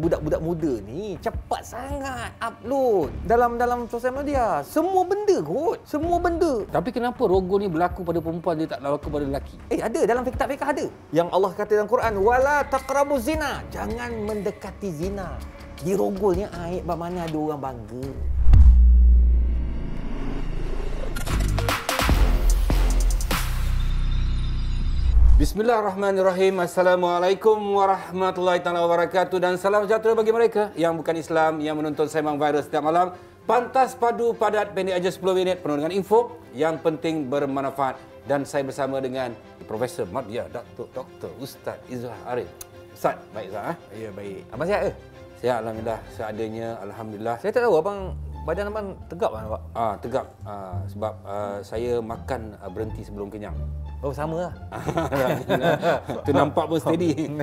Budak-budak muda ni cepat sangat upload dalam sosial media. Semua benda kot. Semua benda. Tapi kenapa rogol ni berlaku pada perempuan, dia tak berlaku pada lelaki? Ada dalam kitab fiqh ada. Yang Allah kata dalam Quran, wala taqrabuz zina. Jangan mendekati zina. Di rogol ni aib mana ada orang bangga. Bismillahirrahmanirrahim. Assalamualaikum warahmatullahi taala wabarakatuh, dan salam sejahtera bagi mereka yang bukan Islam yang menonton Sembang Viral setiap malam. Pantas, padu, padat, pendek aja 10 minit, penuh dengan info yang penting bermanfaat. Dan saya bersama dengan Profesor Madya, Dr. Ustaz Izzuhar Arif. Ustaz, baik Ustaz? Ya, baik. Abang sihat ke? Sihat, alhamdulillah. Seadanya, alhamdulillah. Saya tak tahu abang, badan abang tegap kan, Pak? Tegap. Sebab saya makan berhenti sebelum kenyang. Oh, sama lah. Itu nampak pun steady.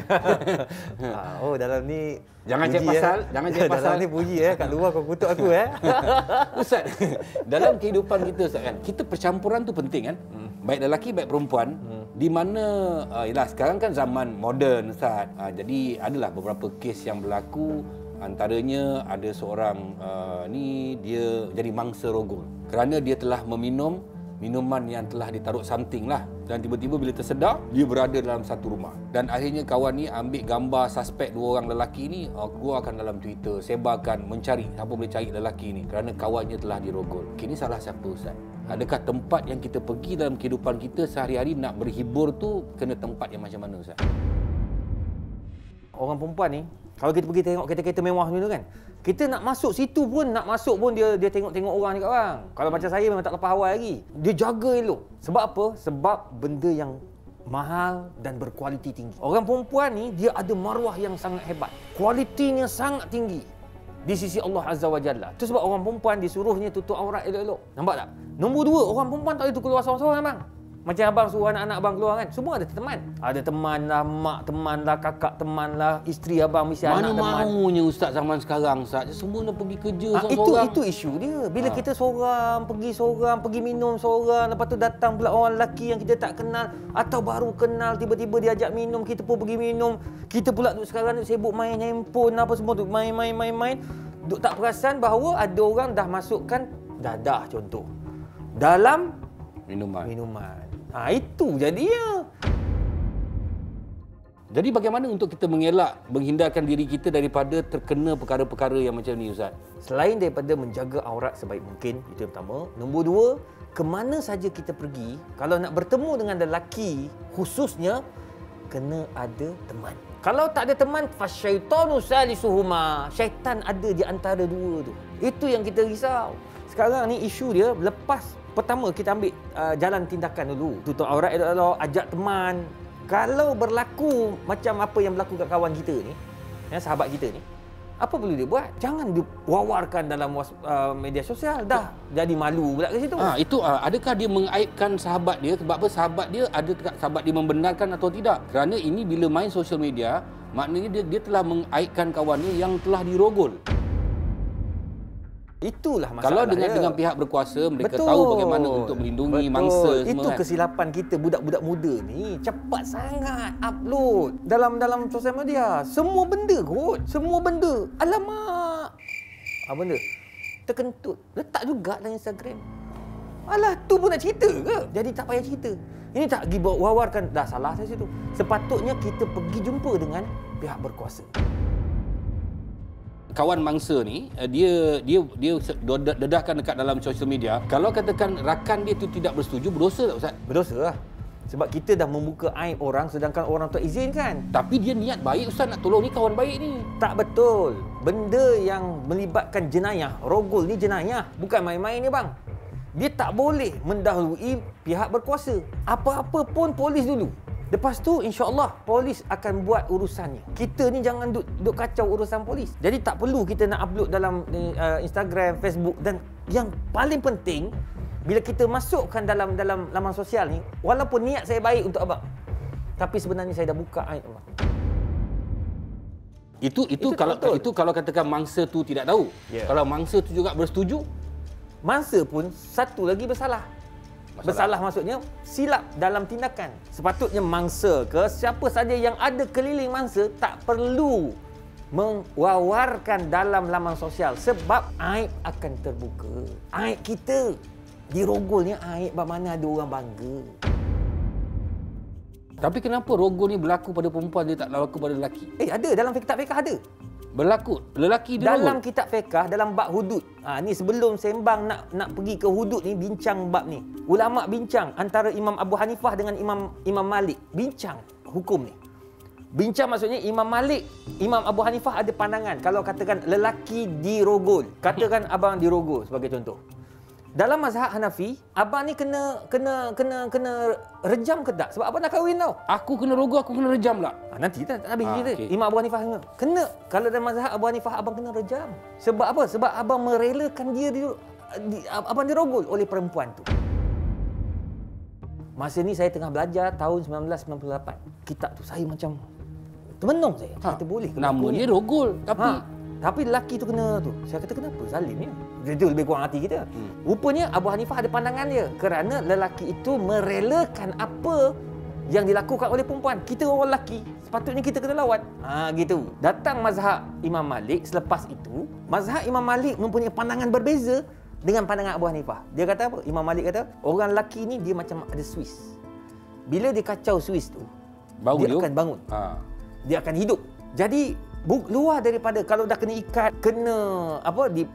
Oh, dalam ni jangan cek pasal, jangan cek pasal. Dalam ni puji kat luar kau kutuk aku Ustaz, dalam kehidupan kita Ustaz kan, kita percampuran tu penting kan? Baik lelaki baik perempuan. Di mana yalah sekarang kan zaman moden Ustaz. Jadi adalah beberapa kes yang berlaku, antaranya ada seorang ni dia jadi mangsa rogol kerana dia telah meminum minuman yang telah ditaruh something lah, dan tiba-tiba bila tersedar dia berada dalam satu rumah, dan akhirnya kawan ni ambil gambar suspek dua orang lelaki ni, keluarkan dalam Twitter, sebarkan, mencari siapa boleh cari lelaki ni kerana kawannya telah dirogol. Kini salah siapa Ustaz? Adakah tempat yang kita pergi dalam kehidupan kita sehari-hari nak berhibur tu kena tempat yang macam mana Ustaz? Orang perempuan ni, kalau kita pergi tengok kereta-kereta mewah dulu kan, kita nak masuk situ pun, dia tengok-tengok orang ni kat bang. Kalau macam saya memang tak lepas awal lagi. Dia jaga elok. Sebab apa? Sebab benda yang mahal dan berkualiti tinggi. Orang perempuan ni, dia ada maruah yang sangat hebat. Kualitinya sangat tinggi di sisi Allah Azza wa Jalla. Itu sebab orang perempuan disuruhnya tutup aurat elok-elok. Nampak tak? Nombor dua, orang perempuan tak boleh keluar seorang-seorang bang. Macam abang suruh anak-anak abang keluar kan, semua ada teman. Ada teman lah, mak teman lah, kakak teman lah, isteri abang mesti anak teman. Mana maunya Ustaz zaman sekarang Ustaz, semua nak pergi kerja seorang-seorang. Itu isu dia. Bila kita seorang, pergi minum seorang, lepas tu datang pula orang lelaki yang kita tak kenal atau baru kenal, tiba-tiba diajak minum, kita pun pergi minum. Kita pula sekarang sibuk main handphone apa semua tu, main. Duk tak perasan bahawa ada orang dah masukkan dadah contoh dalam minuman. Itu jadinya. Jadi bagaimana untuk kita menghindarkan diri kita daripada terkena perkara-perkara yang macam ni Ustaz? Selain daripada menjaga aurat sebaik mungkin, itu yang pertama. Nombor dua, kemana saja kita pergi, kalau nak bertemu dengan lelaki khususnya, kena ada teman. Kalau tak ada teman, fasyaitanu salisuhuma. Syaitan ada di antara dua tu. Itu yang kita risau. Sekarang ni isu dia lepas. Pertama, kita ambil jalan tindakan dulu. Tutup aurat elok-elok, ajak teman. Kalau berlaku macam apa yang berlaku kat kawan kita ni, sahabat kita ni, apa perlu dia buat? Jangan diwawarkan dalam media sosial. Dah jadi malu pula ke situ. Adakah dia mengaibkan sahabat dia? Sebab apa sahabat dia, sahabat dia membenarkan atau tidak? Kerana ini bila main sosial media, maknanya dia telah mengaibkan kawannya yang telah dirogol. Itulah masalah. Kalau dengan pihak berkuasa, mereka tahu bagaimana untuk melindungi mangsa semua. Itu kesilapan kita, budak-budak muda ni cepat sangat upload dalam sosial media. Semua benda kot. Semua benda. Alamak. Apa benda? Terkentut. Letak juga dalam Instagram. Alah, tu pun nak cerita ke? Jadi tak payah cerita. Ini tak pergi wawarkan. Dah salah saya situ. Sepatutnya kita pergi jumpa dengan pihak berkuasa. Kawan mangsa ni, dia dedahkan dekat dalam sosial media. Kalau katakan rakan dia tu tidak bersetuju, berdosa tak Ustaz? Berdosa lah. Sebab kita dah membuka aib orang sedangkan orang tak izinkan. Tapi dia niat baik Ustaz, nak tolong ni kawan baik ni. Tak betul. Benda yang melibatkan jenayah, rogol ni jenayah. Bukan main-main ni bang. Dia tak boleh mendahului pihak berkuasa. Apa-apa pun polis dulu. Lepas tu insya-Allah polis akan buat urusannya. Kita ni jangan duk kacau urusan polis. Jadi tak perlu kita nak upload dalam Instagram, Facebook, dan yang paling penting bila kita masukkan dalam laman sosial ni, walaupun niat saya baik untuk abang, tapi sebenarnya saya dah buka aib abang. Itu kalau katakan mangsa tu tidak tahu. Yeah. Kalau mangsa tu juga bersetuju, mangsa pun satu lagi bersalah. Bersalah maksudnya silap dalam tindakan. Sepatutnya mangsa ke siapa saja yang ada keliling mangsa tak perlu Mewawarkan dalam laman sosial sebab aib akan terbuka. Aib kita dirogol ni aib mana ada orang bangga. Tapi kenapa rogol ni berlaku pada perempuan, dia tak berlaku pada lelaki? Ada dalam kitab fiqh ada. Berlaku lelaki dia Dalam rogol. kitab fiqh dalam bab hudud. Ni sebelum sembang nak pergi ke hudud ni, bincang bab ni. Ulama bincang antara Imam Abu Hanifah dengan Imam Malik, bincang hukum ni. Bincang maksudnya Imam Malik, Imam Abu Hanifah ada pandangan kalau katakan lelaki dirogol. Katakan abang dirogol sebagai contoh. Dalam mazhab Hanafi, abang ni kena rejam ke tak? Sebab abang dah kahwin tau. Aku kena rogol, aku kena rejam lah. Nanti tak habis cerita. Okay. Imam Abu Hanifah kena. Kalau dalam mazhab Abu Hanifah abang kena rejam. Sebab apa? Sebab abang merelakan dia abang dirogol oleh perempuan tu. Masa ni saya tengah belajar tahun 1998. Kitab tu saya macam termenung saya. Kata boleh ke? Nama dia rogol, Tapi lelaki tu kena tu. Saya kata kenapa? Zalim ni. Itu lebih kurang hati kita. Rupanya Abu Hanifah ada pandangan dia. Kerana lelaki itu merelakan apa yang dilakukan oleh perempuan. Kita orang lelaki, sepatutnya kita kena lawan. Gitu. Datang mazhab Imam Malik selepas itu. Mazhab Imam Malik mempunyai pandangan berbeza dengan pandangan Abu Hanifah. Dia kata apa? Imam Malik kata, orang lelaki ni dia macam ada Swiss. Bila dia kacau Swiss tu, dia akan bangun. Dia akan hidup. Jadi luar daripada kalau dah kena ikat, kena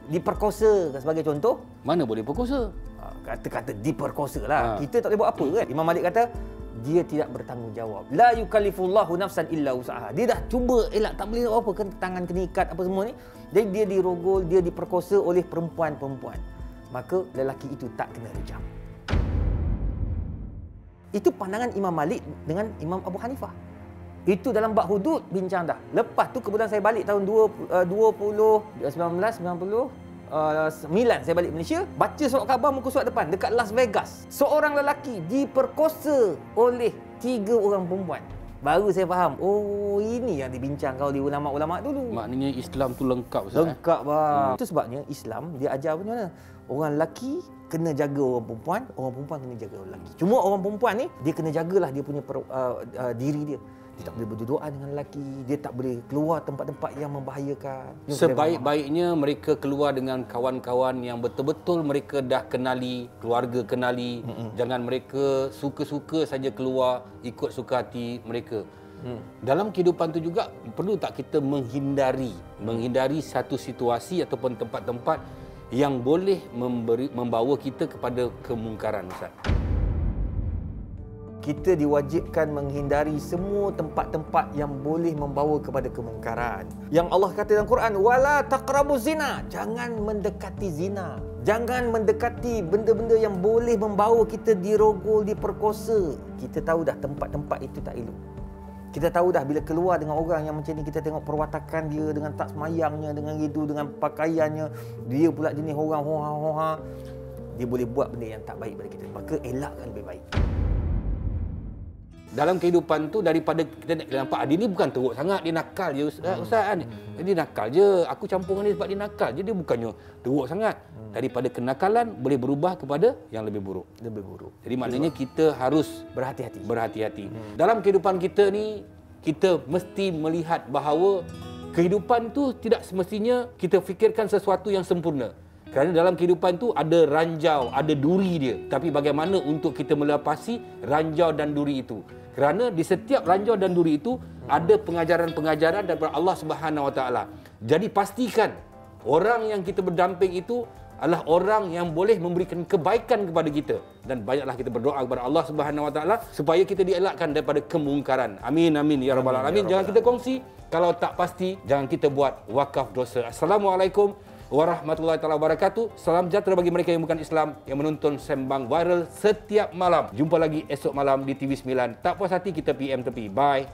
diperkosa sebagai contoh. Mana boleh perkosa? Kata-kata diperkosa lah. Kita tak boleh buat apa kan? Imam Malik kata dia tidak bertanggungjawab. La yukallifullahu nafsan illa usaha. Dia dah cuba elak, tak boleh apa, kena tangan kena ikat apa semua ni. Jadi dia dirogol, dia diperkosa oleh perempuan-perempuan. Maka lelaki itu tak kena rejam. Itu pandangan Imam Malik dengan Imam Abu Hanifah. Itu dalam bab hudud bincang dah. Lepas tu kemudian saya balik tahun 1999 saya balik Malaysia, baca surat khabar muka surat depan dekat Las Vegas. Seorang lelaki diperkosa oleh 3 orang perempuan. Baru saya faham, oh ini yang dibincangkan oleh ulama-ulama dulu. Maknanya Islam tu lengkap, Ustaz. Lengkap, bang. Itu sebabnya Islam dia ajar macam mana? Orang lelaki kena jaga orang perempuan kena jaga orang lelaki. Cuma orang perempuan ni dia kena jagalah dia punya diri dia. Dia tak boleh berduaan dengan lelaki, dia tak boleh keluar tempat-tempat yang membahayakan. Sebaik-baiknya mereka keluar dengan kawan-kawan yang betul-betul mereka dah kenali, keluarga kenali. Jangan mereka suka-suka saja keluar ikut suka hati mereka. Dalam kehidupan tu juga perlu tak kita menghindari satu situasi ataupun tempat-tempat yang boleh membawa kita kepada kemungkaran, Ustaz. Kita diwajibkan menghindari semua tempat-tempat yang boleh membawa kepada kemungkaran. Yang Allah kata dalam Quran, wala taqrabuz zina. Jangan mendekati zina. Jangan mendekati benda-benda yang boleh membawa kita dirogol, diperkosa. Kita tahu dah tempat-tempat itu tak elok. Kita tahu dah bila keluar dengan orang yang macam ni, kita tengok perwatakan dia dengan tak semayangnya, dengan itu, dengan pakaiannya. Dia pula jenis orang hoha-hoha. Dia boleh buat benda yang tak baik pada kita. Maka elakkan lebih baik. Dalam kehidupan tu, daripada kita nampak dia ni bukan teruk sangat, dia nakal je Ustaz kan. Dia nakal je, aku campur dengan dia sebab dia nakal je, dia bukannya teruk sangat. Daripada kenakalan boleh berubah kepada yang lebih buruk. Jadi maknanya kita harus berhati-hati. Dalam kehidupan kita ni, kita mesti melihat bahawa kehidupan tu tidak semestinya kita fikirkan sesuatu yang sempurna. Kerana dalam kehidupan tu ada ranjau, ada duri dia. Tapi bagaimana untuk kita melepasi ranjau dan duri itu? Kerana di setiap ranjau dan duri itu ada pengajaran-pengajaran daripada Allah Subhanahu Wa Taala. Jadi pastikan orang yang kita berdamping itu adalah orang yang boleh memberikan kebaikan kepada kita, dan banyaklah kita berdoa kepada Allah Subhanahu Wa Taala supaya kita dielakkan daripada kemungkaran. Amin amin ya rabbal alamin. Jangan kita kongsi, kalau tak pasti jangan kita buat wakaf dosa. Assalamualaikum warahmatullahi wabarakatuh. Salam sejahtera bagi mereka yang bukan Islam yang menonton sembang viral setiap malam. Jumpa lagi esok malam di TV9. Tak puas hati kita PM tepi. Bye.